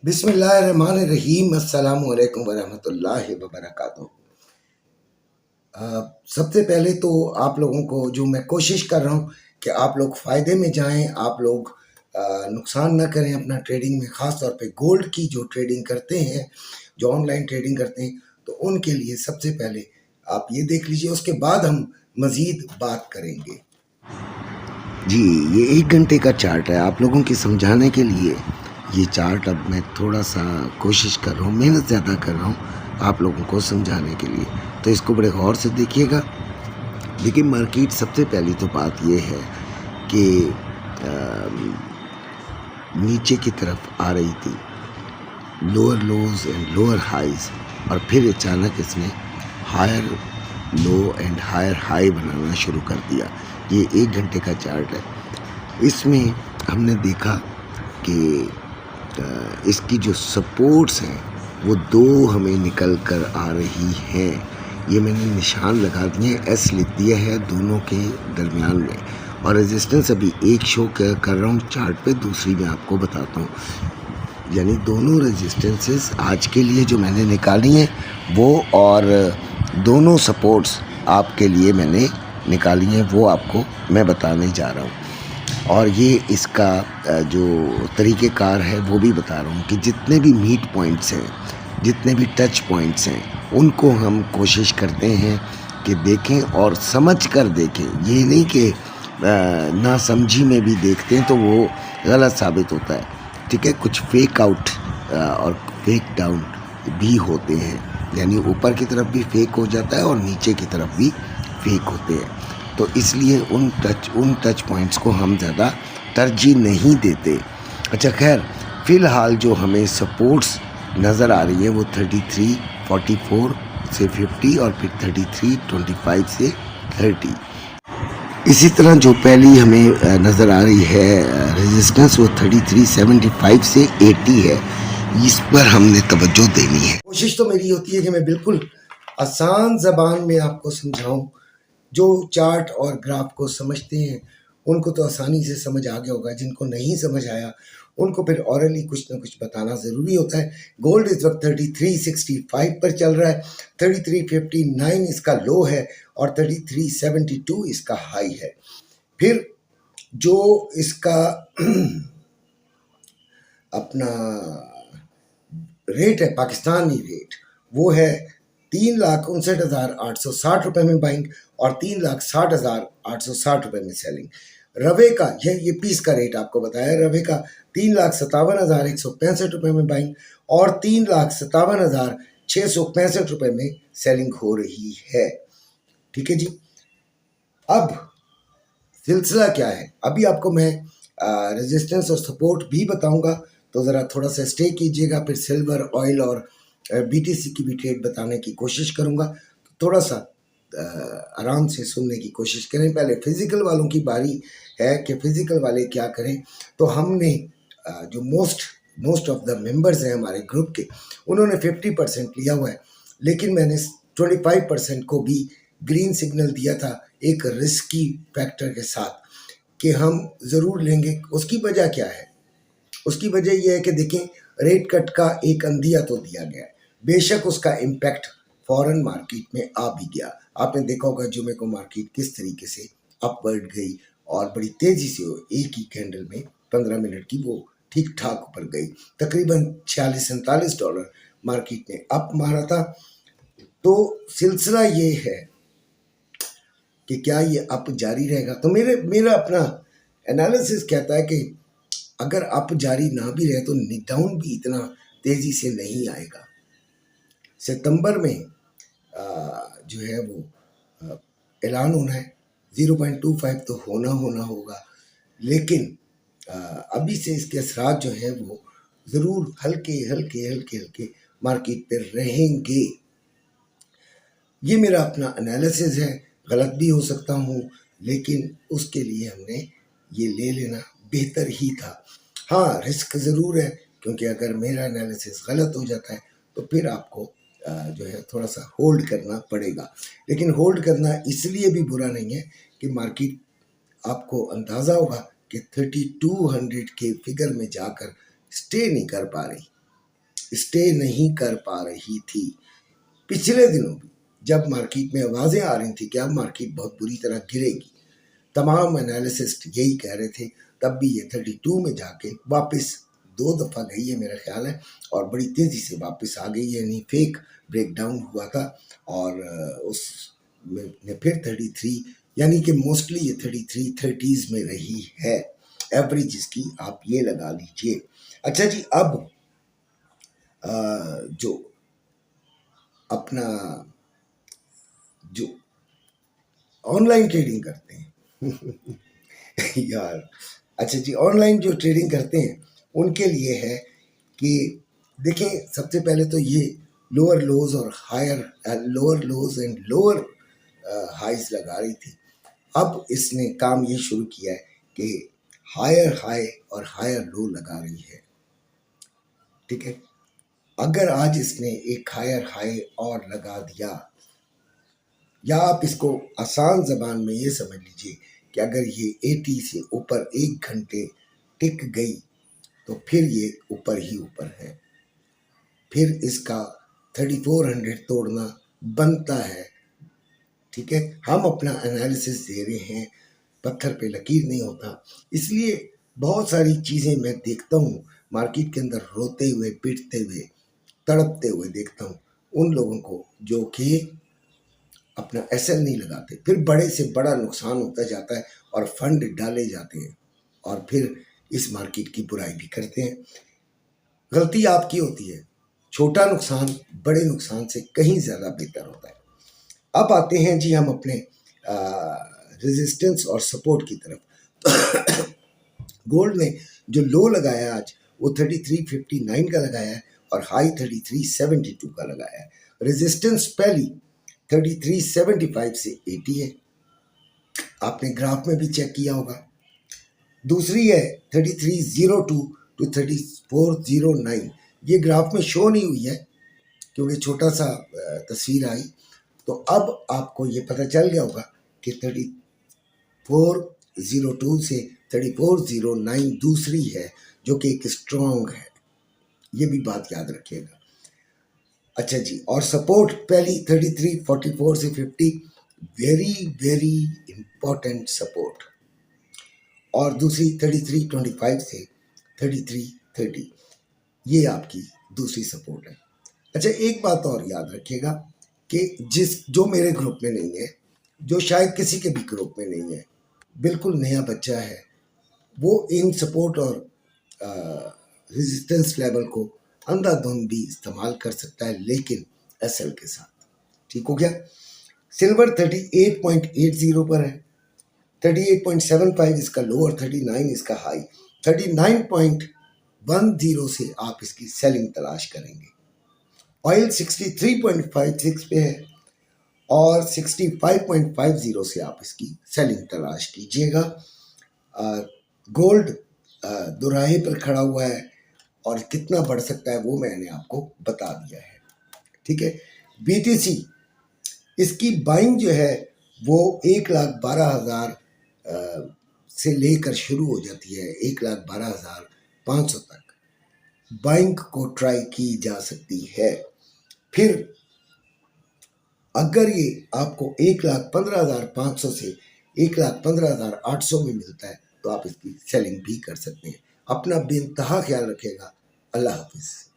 बिस्मिल्लाहिर्रहमानिर्रहीम अस्सलाम वालेकुम वरहमतुल्लाहि वबरकातुहू। सबसे पहले तो आप लोगों को जो मैं कोशिश कर रहा हूँ कि आप लोग फ़ायदे में जाएं, आप लोग नुकसान ना करें अपना ट्रेडिंग में। ख़ास तौर पे गोल्ड की जो ट्रेडिंग करते हैं, जो ऑनलाइन ट्रेडिंग करते हैं, तो उनके लिए सबसे पहले आप ये देख लीजिए, उसके बाद हम मज़ीद बात करेंगे। जी, ये 1 घंटे का चार्ट है आप लोगों की समझाने के लिए। ये चार्ट अब मैं थोड़ा सा कोशिश कर रहा हूँ, मेहनत ज़्यादा कर रहा हूँ आप लोगों को समझाने के लिए, तो इसको बड़े गौर से देखिएगा। देखिए, मार्केट सबसे पहली तो बात ये है कि नीचे की तरफ आ रही थी, lower lows and lower highs, और फिर अचानक इसने higher low and higher high बनाना शुरू कर दिया। ये 1 घंटे का चार्ट है। इसमें हमने देखा कि इसकी जो सपोर्ट्स हैं वो दो हमें निकल कर आ रही हैं। ये मैंने निशान लगा दिए, एस लिख दिया है दोनों के दरमियान में, और रेजिस्टेंस अभी एक शो कर रहा हूँ चार्ट पे, दूसरी मैं आपको बताता हूँ। यानी दोनों रेजिस्टेंसेस आज के लिए जो मैंने निकाली हैं वो, और दोनों सपोर्ट्स आपके लिए मैंने निकाली हैं, वो आपको मैं बताने जा रहा हूँ। और ये इसका जो तरीक़ेकार है वो भी बता रहा हूँ कि जितने भी मीट पॉइंट्स हैं, जितने भी टच पॉइंट्स हैं, उनको हम कोशिश करते हैं कि देखें और समझ कर देखें। ये नहीं कि ना समझी में भी देखते हैं तो वो गलत साबित होता है। ठीक है, कुछ फेक आउट और फेक डाउन भी होते हैं, यानी ऊपर की तरफ भी फेक हो जाता है और नीचे की तरफ भी फेक होते हैं। तो इसलिए उन टच पॉइंट्स को हम ज़्यादा तरजीह नहीं देते। अच्छा, खैर, फ़िलहाल जो हमें सपोर्ट्स नज़र आ रही है वो 33.44 से 50 और फिर 33.25 से 30। इसी तरह जो पहली हमें नज़र आ रही है रेजिस्टेंस, वो 33.75 से 80 है। इस पर हमने तवज्जो देनी है। कोशिश तो मेरी होती है कि मैं बिल्कुल आसान ज़बान में आपको समझाऊं। जो चार्ट और ग्राफ को समझते हैं उनको तो आसानी से समझ आ गया होगा, जिनको नहीं समझ आया उनको फिर ऑरली कुछ ना कुछ बताना ज़रूरी होता है। गोल्ड इस वक्त 3365 पर चल रहा है, 3359 इसका लो है और 3372 इसका हाई है। फिर जो इसका अपना रेट है, पाकिस्तानी रेट, वो है 3,59,860 रुपये में बाइंग और 3,60,860 रुपये में सेलिंग। रवे का ये पीस का रेट आपको बताया, रवे का 3,57,165 रुपये में बाइंग और 3,57,665 रुपये में सेलिंग हो रही है। ठीक है जी। अब सिलसिला क्या है, अभी आपको मैं रेजिस्टेंस और सपोर्ट भी बताऊंगा, तो ज़रा थोड़ा सा स्टे कीजिएगा। फिर सिल्वर, ऑयल और बीटीसी की भी ट्रेड बताने की कोशिश करूंगा, तो थोड़ा सा आराम से सुनने की कोशिश करें। पहले फिज़िकल वालों की बारी है कि फ़िज़िकल वाले क्या करें। तो हमने जो मोस्ट ऑफ द मेंबर्स हैं हमारे ग्रुप के, उन्होंने 50% लिया हुआ है, लेकिन मैंने 25% को भी ग्रीन सिग्नल दिया था एक रिस्की फैक्टर के साथ कि हम ज़रूर लेंगे। उसकी वजह क्या है? उसकी वजह यह है कि देखें, रेट कट का एक अंदिया तो दिया गया है, बेशक उसका इम्पैक्ट फॉरेन मार्केट में आ भी गया। आपने देखा होगा जुमे को मार्केट किस तरीके से अपवर्ड गई और बड़ी तेज़ी से एक ही कैंडल में 15 मिनट की वो ठीक ठाक ऊपर गई। तकरीबन $46-47 मार्केट ने अप मारा था। तो सिलसिला ये है कि क्या ये अप जारी रहेगा। तो मेरा अपना एनालिसिस कहता है कि अगर अप जारी ना भी रहे तो डाउन भी इतना तेज़ी से नहीं आएगा। सितंबर में जो है वो ऐलान होना है, 0.25 तो होना होगा, लेकिन अभी से इसके असरात जो है वो ज़रूर हल्के हल्के मार्केट पर रहेंगे। ये मेरा अपना एनालिसिस है, गलत भी हो सकता हूँ, लेकिन उसके लिए हमने ये ले लेना बेहतर ही था। हाँ, रिस्क ज़रूर है, क्योंकि अगर मेरा एनालिसिस गलत हो जाता है तो फिर आपको जो है थोड़ा सा होल्ड करना पड़ेगा। लेकिन होल्ड करना इसलिए भी बुरा नहीं है कि मार्केट, आपको अंदाज़ा होगा कि 3200 के फिगर में जाकर स्टे नहीं कर पा रही। स्टे नहीं कर पा रही थी। पिछले दिनों भी जब मार्केट में आवाज़ें आ रही थी कि अब मार्केट बहुत बुरी तरह गिरेगी, तमाम एनालिसिस्ट यही कह रहे थे, तब भी ये 32 में जाके वापस 2 दफ़ा गई है मेरा ख्याल है, और बड़ी तेज़ी से वापस आ गई है। यानी फेक ब्रेकडाउन हुआ था और उस ने फिर 33, यानी कि मोस्टली ये 33 30s में रही है एवरेज इसकी, आप ये लगा लीजिए। अच्छा जी, अब जो अपना जो ऑनलाइन ट्रेडिंग करते हैं यार, अच्छा जी, ऑनलाइन जो ट्रेडिंग करते हैं उनके लिए है कि देखें, सबसे पहले तो ये लोअर लोज और higher lower lows and lower highs लगा रही थी। अब इसने काम ये शुरू किया है कि हायर हाई और हायर लो लगा रही है। ठीक है, अगर आज इसने एक हायर हाई और लगा दिया, या आप इसको आसान जबान में ये समझ लीजिए कि अगर ये 80 से ऊपर 1 घंटे टिक गई तो फिर ये ऊपर ही ऊपर है, फिर इसका 3400 तोड़ना बनता है। ठीक है, हम अपना एनालिसिस दे रहे हैं, पत्थर पे लकीर नहीं होता। इसलिए बहुत सारी चीज़ें मैं देखता हूँ मार्केट के अंदर, रोते हुए पीटते हुए तड़पते हुए देखता हूँ उन लोगों को जो कि अपना एसएल नहीं लगाते, फिर बड़े से बड़ा नुकसान होता जाता है और फंड डाले जाते हैं और फिर इस मार्केट की बुराई भी करते हैं। गलती आपकी होती है, छोटा नुकसान बड़े नुकसान से कहीं ज़्यादा बेहतर होता है। अब आते हैं जी हम अपने रेजिस्टेंस और सपोर्ट की तरफ। गोल्ड ने जो लो लगाया आज वो 3359 का लगाया है और हाई 3372 का लगाया है। रेजिस्टेंस पहली 3375 से 80 है, आपने ग्राफ में भी चेक किया होगा। दूसरी है 3302 टू 3409, ये ग्राफ में शो नहीं हुई है क्योंकि छोटा सा तस्वीर आई। तो अब आपको ये पता चल गया होगा कि 3402 से 3409 दूसरी है जो कि एक स्ट्रॉन्ग है, ये भी बात याद रखिएगा। अच्छा जी, और सपोर्ट पहली 3344 से 50, वेरी वेरी इंपॉर्टेंट सपोर्ट, और दूसरी 3325 से 3330, ये आपकी दूसरी सपोर्ट है। अच्छा, एक बात और याद रखिएगा कि जो मेरे ग्रुप में नहीं है, जो शायद किसी के भी ग्रुप में नहीं है, बिल्कुल नया बच्चा है, वो इन सपोर्ट और रेजिस्टेंस लेवल को अंधाधुंध भी इस्तेमाल कर सकता है, लेकिन एसएल के साथ। ठीक हो गया। सिल्वर 38.80 पर है, 38.75 इसका लो और 39 इसका हाई। 39.10 से आप इसकी सेलिंग तलाश करेंगे। ऑयल 63.56 पे है और 65.50 से आप इसकी सेलिंग तलाश कीजिएगा। गोल्ड दोराहे पर खड़ा हुआ है और कितना बढ़ सकता है वो मैंने आपको बता दिया है। ठीक है, बीटीसी इसकी बाइंग जो है वो 1,12,000 से लेकर शुरू हो जाती है 1,12,500 तक बाइंग को ट्राई की जा सकती है। फिर अगर ये आपको 1,15,500 से 1,15,800 में मिलता है तो आप इसकी सेलिंग भी कर सकते हैं। अपना बेइंतहा ख्याल रखिएगा। अल्लाह हाफिज़।